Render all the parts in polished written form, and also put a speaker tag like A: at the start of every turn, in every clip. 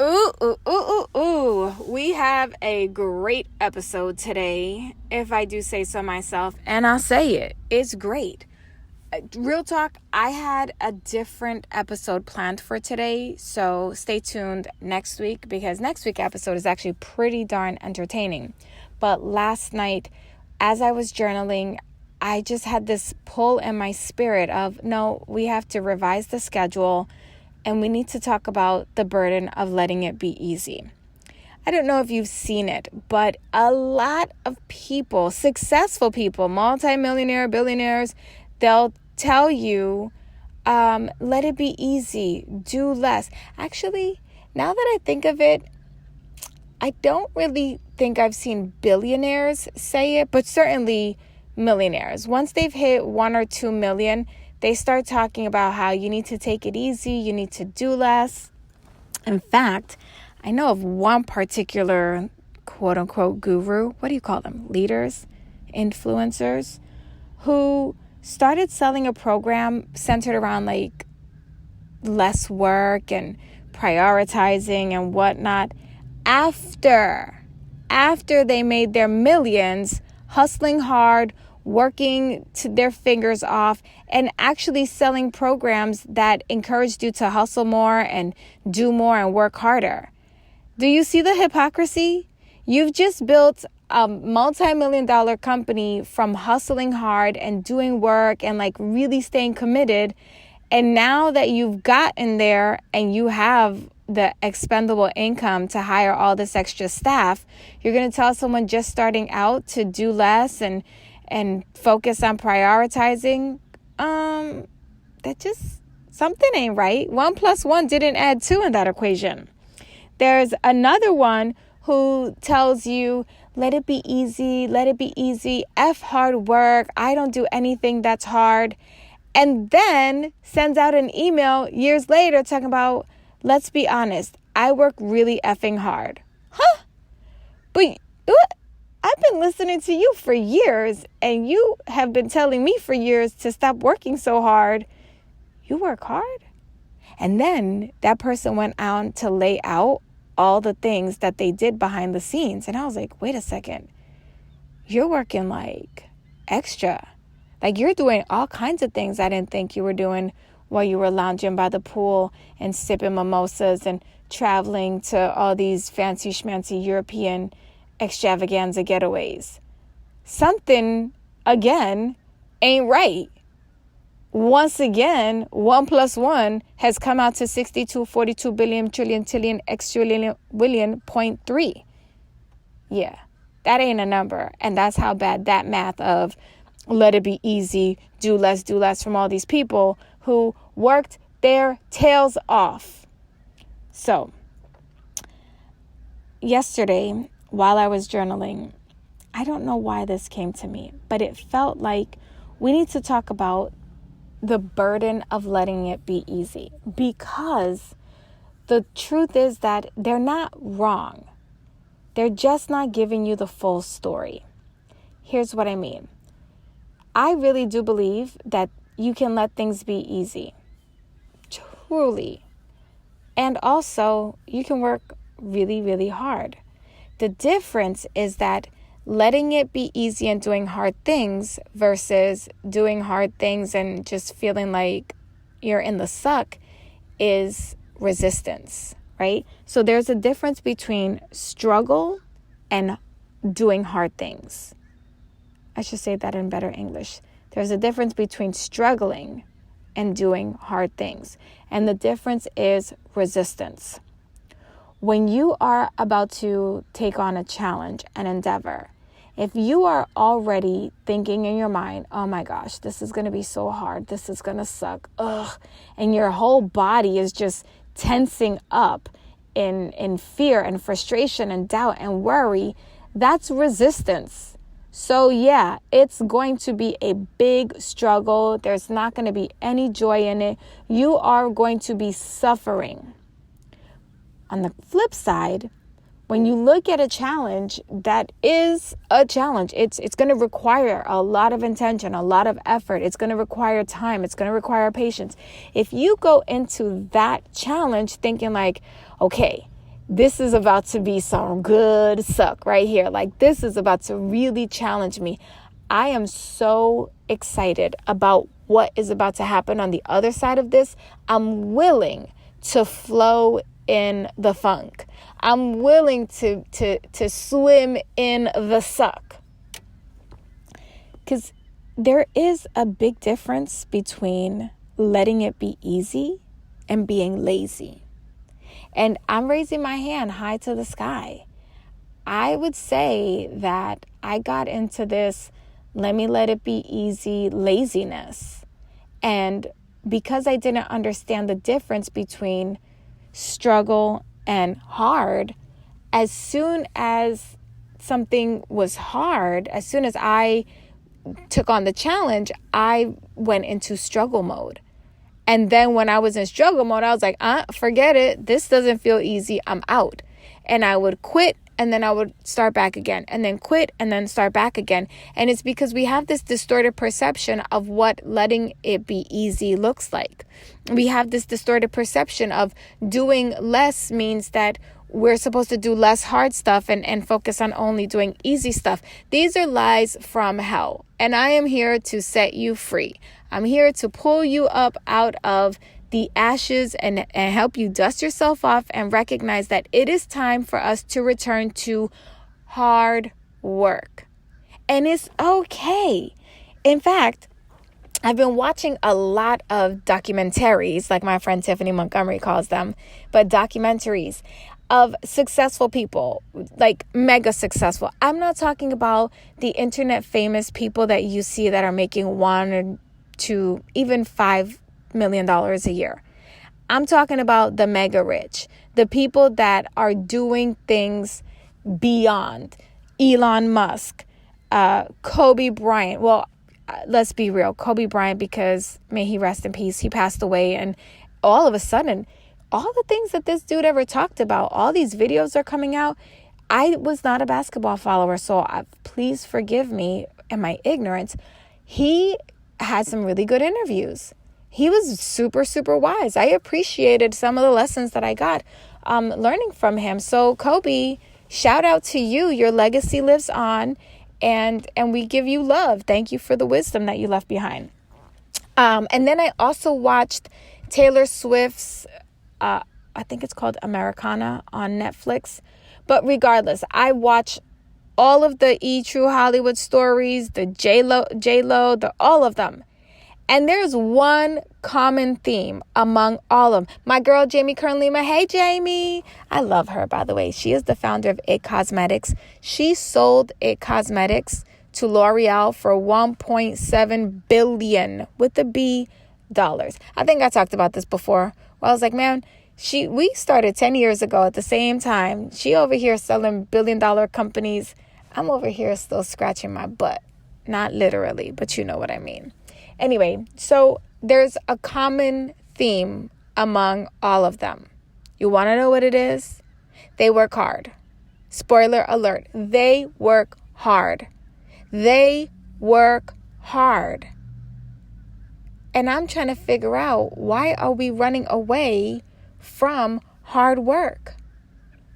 A: Ooh. We have a great episode today, if I do say so myself, and I'll say it. It's great. Real talk, I had a different episode planned for today, so stay tuned next week because next week's episode is actually pretty darn entertaining. But last night, as I was journaling, I just had this pull in my spirit of, no, we have to revise the schedule and we need to talk about the burden of letting it be easy. I don't know if you've seen it, but a lot of people, successful people, multimillionaire, billionaires, they'll tell you, let it be easy, do less. Actually, now that I think of it, I don't really think I've seen billionaires say it, but certainly millionaires. Once they've hit 1 or 2 million, they start talking about how you need to take it easy, you need to do less. In fact, I know of one particular quote unquote guru, what do you call them? Leaders, influencers, who started selling a program centered around like less work and prioritizing and whatnot after they made their millions, hustling hard, working to their fingers off, and actually selling programs that encouraged you to hustle more and do more and work harder. Do you see the hypocrisy? You've just built a multi-million-dollar company from hustling hard and doing work and like really staying committed. And now that you've gotten there and you have the expendable income to hire all this extra staff, you're going to tell someone just starting out to do less and focus on prioritizing. That just, something ain't right. 1 + 1 didn't add 2 in that equation. There's another one who tells you, let it be easy, F hard work, I don't do anything that's hard. And then sends out an email years later talking about, let's be honest, I work really effing hard. Huh? But I've been listening to you for years, and you have been telling me for years to stop working so hard. You work hard? And then that person went on to lay out all the things that they did behind the scenes. And I was like, wait a second. You're working like extra. Like you're doing all kinds of things I didn't think you were doing while you were lounging by the pool and sipping mimosas and traveling to all these fancy schmancy European extravaganza getaways. Something, again, ain't right. Once again, 1 + 1 has come out to 62, 42 billion, trillion, tillion, extrillion, willion, 0.3. Yeah, that ain't a number. And that's how bad that math of let it be easy, do less from all these people who worked their tails off. So, yesterday, while I was journaling, I don't know why this came to me, but it felt like we need to talk about the burden of letting it be easy, because the truth is that they're not wrong. They're just not giving you the full story. Here's what I mean. I really do believe that you can let things be easy. Truly. And also, you can work really, really hard. The difference is that letting it be easy and doing hard things versus doing hard things and just feeling like you're in the suck is resistance, right? So there's a difference between struggle and doing hard things. I should say that in better English. There's a difference between struggling and doing hard things. And the difference is resistance. When you are about to take on a challenge, an endeavor, if you are already thinking in your mind, oh my gosh, this is going to be so hard, this is going to suck, ugh, and your whole body is just tensing up in fear and frustration and doubt and worry, that's resistance. So yeah, it's going to be a big struggle. There's not going to be any joy in it. You are going to be suffering. On the flip side, when you look at a challenge that is a challenge, it's going to require a lot of intention, a lot of effort. It's going to require time. It's going to require patience. If you go into that challenge thinking like, okay, this is about to be some good suck right here. Like, this is about to really challenge me. I am so excited about what is about to happen on the other side of this. I'm willing to flow in the funk. I'm willing to swim in the suck. Because there is a big difference between letting it be easy and being lazy. And I'm raising my hand high to the sky. I would say that I got into this let me let it be easy laziness. And because I didn't understand the difference between struggle and hard, as soon as something was hard, as soon as I took on the challenge, I went into struggle mode. And then when I was in struggle mode, I was like, forget it. This doesn't feel easy. I'm out. And I would quit, and then I would start back again, and then quit, and then start back again. And it's because we have this distorted perception of what letting it be easy looks like. We have this distorted perception of doing less means that we're supposed to do less hard stuff and focus on only doing easy stuff. These are lies from hell. And I am here to set you free. I'm here to pull you up out of the ashes and help you dust yourself off and recognize that it is time for us to return to hard work. And it's okay. In fact, I've been watching a lot of documentaries, like my friend Tiffany Montgomery calls them, but documentaries of successful people, like mega successful. I'm not talking about the internet famous people that you see that are making $1 or $2, even $5 million a year. I'm talking about the mega rich, the people that are doing things beyond. Elon Musk, Kobe Bryant. Well, let's be real, Kobe Bryant, because may he rest in peace, he passed away, and all of a sudden, all the things that this dude ever talked about, all these videos are coming out. I was not a basketball follower, so please forgive me and my ignorance. He had some really good interviews. He was super, super wise. I appreciated some of the lessons that I got learning from him. So Kobe, shout out to you. Your legacy lives on, and we give you love. Thank you for the wisdom that you left behind. And then I also watched Taylor Swift's I think it's called Americana on Netflix. But regardless, I watch all of the True Hollywood stories, the J-Lo, all of them. And there's one common theme among all of them. My girl, Jamie Kern-Lima. Hey, Jamie. I love her, by the way. She is the founder of It Cosmetics. She sold It Cosmetics to L'Oreal for $1.7 billion with the B dollars. I think I talked about this before. Well, I was like, man, we started 10 years ago at the same time. She over here selling billion-dollar companies. I'm over here still scratching my butt. Not literally, but you know what I mean. Anyway, so there's a common theme among all of them. You want to know what it is? They work hard. Spoiler alert. They work hard. They work hard. And I'm trying to figure out, why are we running away from hard work?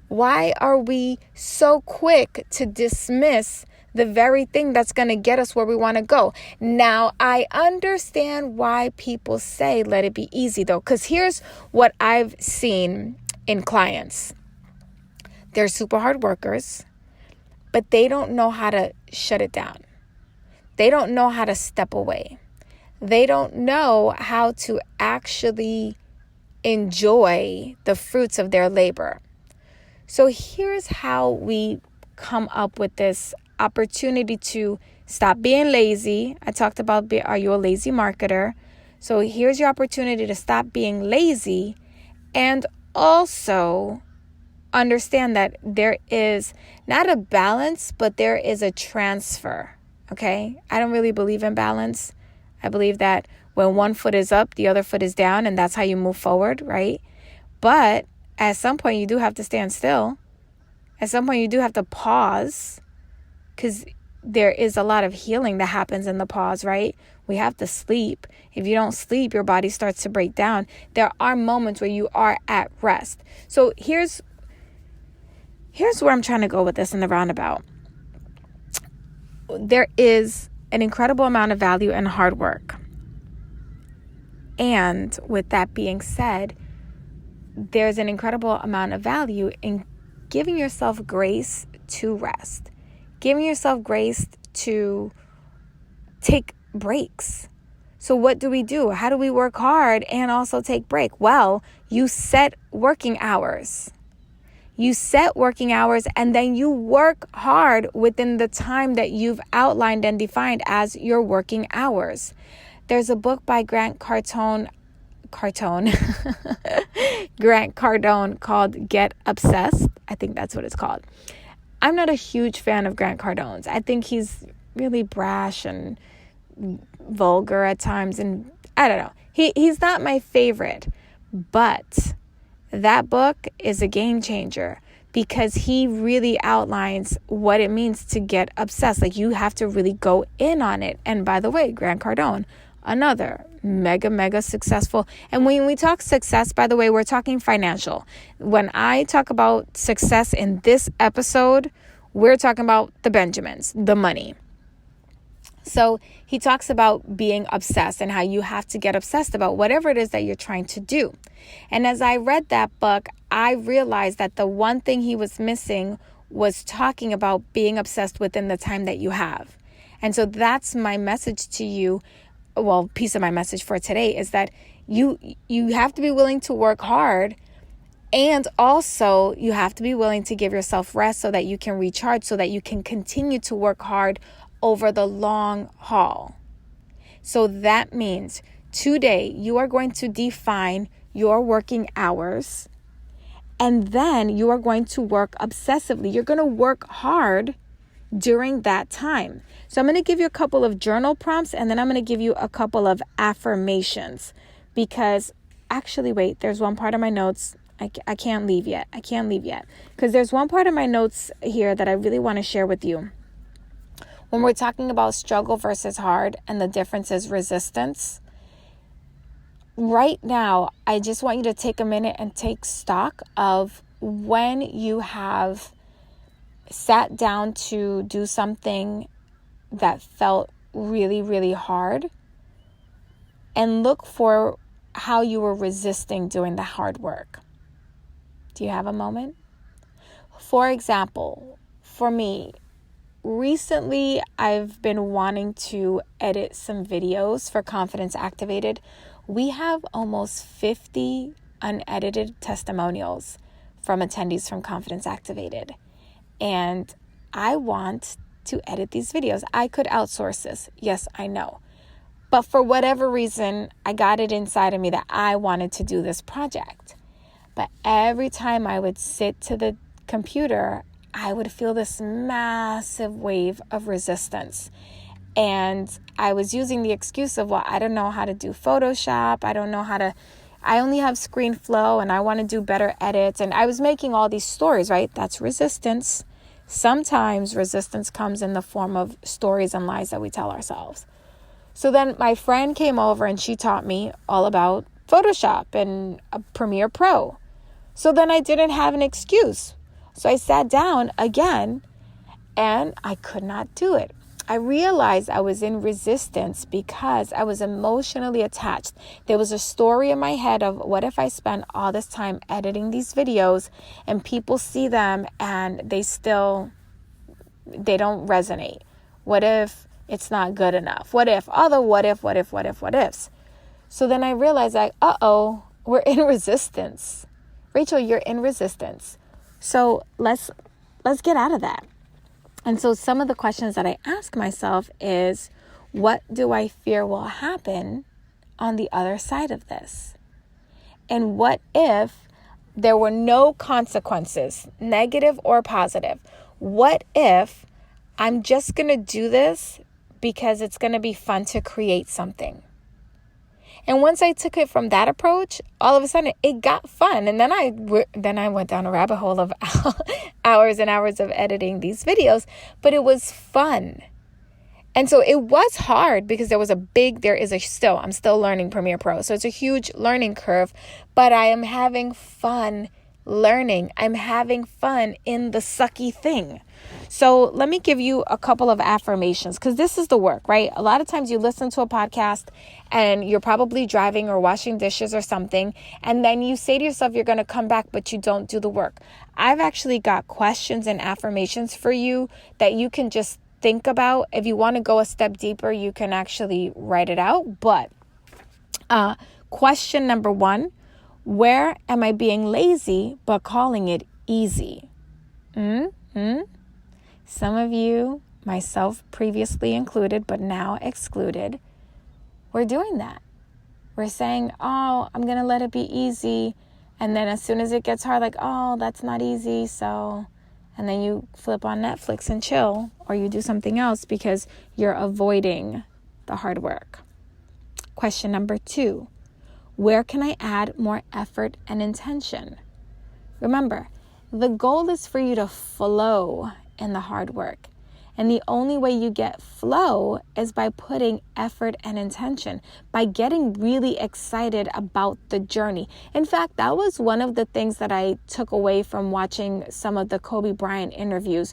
A: Why are we so quick to dismiss the very thing that's going to get us where we want to go? Now, I understand why people say let it be easy, though, because here's what I've seen in clients. They're super hard workers, but they don't know how to shut it down. They don't know how to step away. They don't know how to actually enjoy the fruits of their labor. So here's how we come up with this opportunity to stop being lazy. I talked about, are you a lazy marketer? So here's your opportunity to stop being lazy and also understand that there is not a balance, but there is a transfer. Okay? I don't really believe in balance. I believe that when one foot is up, the other foot is down, and that's how you move forward, right? But at some point, you do have to stand still. At some point, you do have to pause, because there is a lot of healing that happens in the pause, right? We have to sleep. If you don't sleep, your body starts to break down. There are moments where you are at rest. So here's here's where I'm trying to go with this in the roundabout. There is an incredible amount of value in hard work. And with that being said, there's an incredible amount of value in giving yourself grace to rest, giving yourself grace to take breaks. So what do we do? How do we work hard and also take break? Well, you set working hours. You set working hours and then you work hard within the time that you've outlined and defined as your working hours. There's a book by Grant Cardone called Get Obsessed. I think that's what it's called. I'm not a huge fan of Grant Cardone's. I think he's really brash and vulgar at times, and I don't know. He's not my favorite, but that book is a game changer because he really outlines what it means to get obsessed. Like, you have to really go in on it. And by the way, Grant Cardone, another mega successful. And when we talk success, by the way, we're talking financial. When I talk about success in this episode, we're talking about the Benjamins, the money. So he talks about being obsessed and how you have to get obsessed about whatever it is that you're trying to do. And as I read that book, I realized that the one thing he was missing was talking about being obsessed within the time that you have. And so that's my message to you. Well, piece of my message for today is that you have to be willing to work hard, and also you have to be willing to give yourself rest so that you can recharge, so that you can continue to work hard over the long haul. So that means today you are going to define your working hours, and then you are going to work obsessively. You're going to work hard during that time. So I'm going to give you a couple of journal prompts, and then I'm going to give you a couple of affirmations, because actually, wait, there's one part of my notes. I can't leave yet. Because there's one part of my notes here that I really want to share with you. When we're talking about struggle versus hard and the difference is resistance, right now, I just want you to take a minute and take stock of when you have sat down to do something that felt really hard, and look for how you were resisting doing the hard work. Do you have a moment? For example, for me, recently I've been wanting to edit some videos for Confidence Activated. We have almost 50 unedited testimonials from attendees from Confidence Activated. And I want to edit these videos. I could outsource this. Yes, I know. But for whatever reason, I got it inside of me that I wanted to do this project. But every time I would sit to the computer, I would feel this massive wave of resistance. And I was using the excuse of, well, I don't know how to do Photoshop. I only have ScreenFlow and I want to do better edits. And I was making all these stories, right? That's resistance. Sometimes resistance comes in the form of stories and lies that we tell ourselves. So then my friend came over and she taught me all about Photoshop and Premiere Pro. So then I didn't have an excuse. So I sat down again and I could not do it. I realized I was in resistance because I was emotionally attached. There was a story in my head of, what if I spend all this time editing these videos and people see them and they don't resonate? What if it's not good enough? What if? All the what ifs. So then I realized, we're in resistance. Rachel, you're in resistance. So let's get out of that. And so some of the questions that I ask myself is, what do I fear will happen on the other side of this? And what if there were no consequences, negative or positive? What if I'm just going to do this because it's going to be fun to create something? And once I took it from that approach, all of a sudden it got fun. And then I went down a rabbit hole of hours and hours of editing these videos, but it was fun. And so it was hard because I'm still learning Premiere Pro. So it's a huge learning curve, but I am having fun learning. I'm having fun in the sucky thing. So let me give you a couple of affirmations, because this is the work, right? A lot of times you listen to a podcast and you're probably driving or washing dishes or something, and then you say to yourself you're going to come back, but you don't do the work. I've actually got questions and affirmations for you that you can just think about. If you want to go a step deeper, you can actually write it out. But question number 1, where am I being lazy but calling it easy? Some of you, myself previously included, but now excluded, we're doing that. We're saying, oh, I'm going to let it be easy. And then as soon as it gets hard, like, oh, that's not easy. So, and then you flip on Netflix and chill, or you do something else because you're avoiding the hard work. Question number 2, where can I add more effort and intention? Remember, the goal is for you to flow in the hard work. And the only way you get flow is by putting effort and intention, by getting really excited about the journey. In fact, that was one of the things that I took away from watching some of the Kobe Bryant interviews,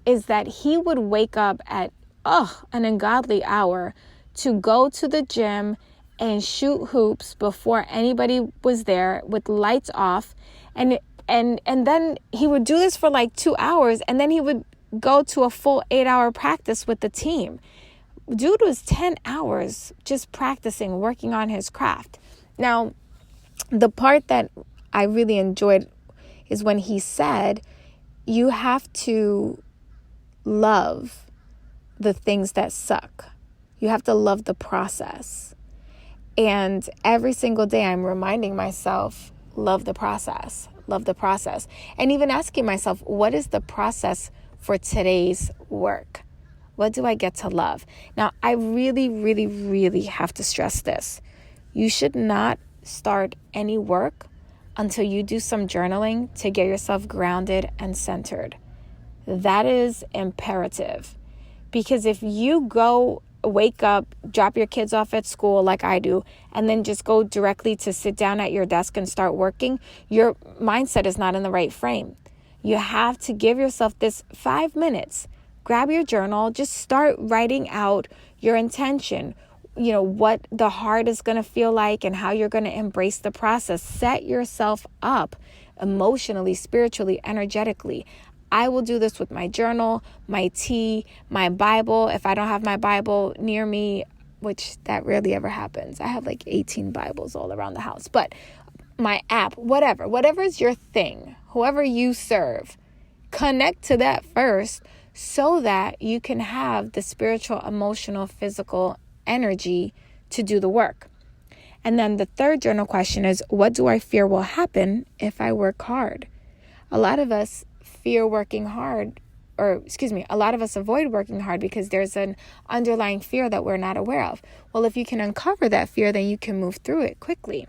A: is that he would wake up at an ungodly hour to go to the gym and shoot hoops before anybody was there, with lights off. And then he would do this for like 2 hours, and then he would go to a full 8-hour practice with the team. Dude was 10 hours just practicing, working on his craft. Now, the part that I really enjoyed is when he said, you have to love the things that suck. You have to love the process. And every single day I'm reminding myself, love the process. Love the process. And even asking myself, what is the process for today's work? What do I get to love? Now, I really, really, really have to stress this. You should not start any work until you do some journaling to get yourself grounded and centered. That is imperative. Because if you wake up, drop your kids off at school like I do, and then just go directly to sit down at your desk and start working, your mindset is not in the right frame. You have to give yourself this 5 minutes. Grab your journal, just start writing out your intention, what the heart is going to feel like and how you're going to embrace the process. Set yourself up emotionally, spiritually, energetically. I will do this with my journal, my tea, my Bible. If I don't have my Bible near me, which that rarely ever happens. I have like 18 Bibles all around the house. But my app, whatever is your thing, whoever you serve, connect to that first so that you can have the spiritual, emotional, physical energy to do the work. And then the third journal question is, what do I fear will happen if I work hard? A lot of us fear working hard, a lot of us avoid working hard because there's an underlying fear that we're not aware of. Well, if you can uncover that fear, then you can move through it quickly.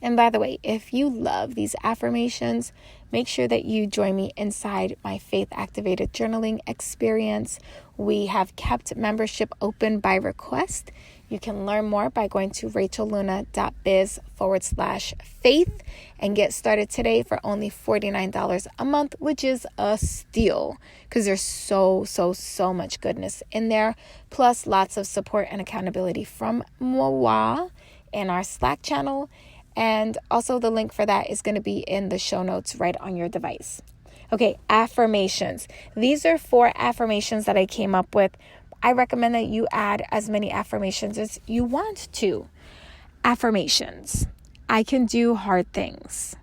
A: And by the way, if you love these affirmations, make sure that you join me inside my faith-activated journaling experience. We have kept membership open by request. You can learn more by going to rachelluna.biz/faith and get started today for only $49 a month, which is a steal because there's so much goodness in there, plus lots of support and accountability from moi in our Slack channel. And also the link for that is going to be in the show notes right on your device. Okay, affirmations. These are 4 affirmations that I came up with. I recommend that you add as many affirmations as you want to. Affirmations. I can do hard things.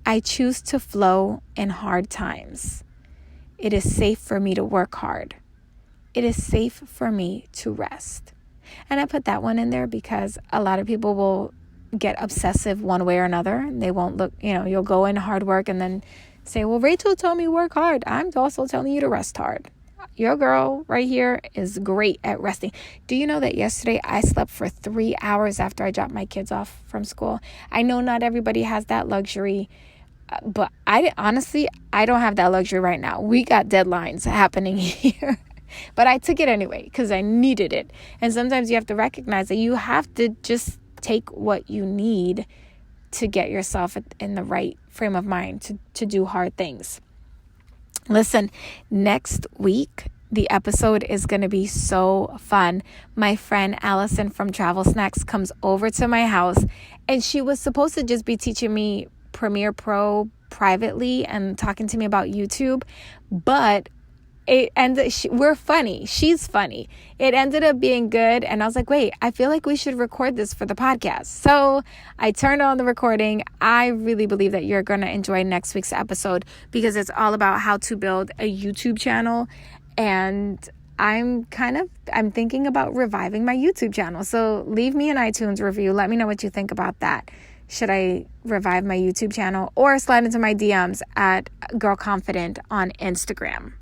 A: I choose to flow in hard times. It is safe for me to work hard. It is safe for me to rest. And I put that one in there because a lot of people will get obsessive one way or another. They won't look, you'll go in hard work and then say, well, Rachel told me work hard. I'm also telling you to rest hard. Your girl right here is great at resting. Do you know that yesterday I slept for 3 hours after I dropped my kids off from school? I know not everybody has that luxury, but I don't have that luxury right now. We got deadlines happening here. But I took it anyway because I needed it. And sometimes you have to recognize that you have to just take what you need to get yourself in the right frame of mind to do hard things. Listen, next week, the episode is going to be so fun. My friend Allison from Travel Snacks comes over to my house, and she was supposed to just be teaching me Premiere Pro privately and talking to me about YouTube, but we're funny. She's funny. It ended up being good. And I was like, wait, I feel like we should record this for the podcast. So I turned on the recording. I really believe that you're going to enjoy next week's episode because it's all about how to build a YouTube channel. And I'm thinking about reviving my YouTube channel. So leave me an iTunes review. Let me know what you think about that. Should I revive my YouTube channel or slide into my DMs at Girl Confident on Instagram?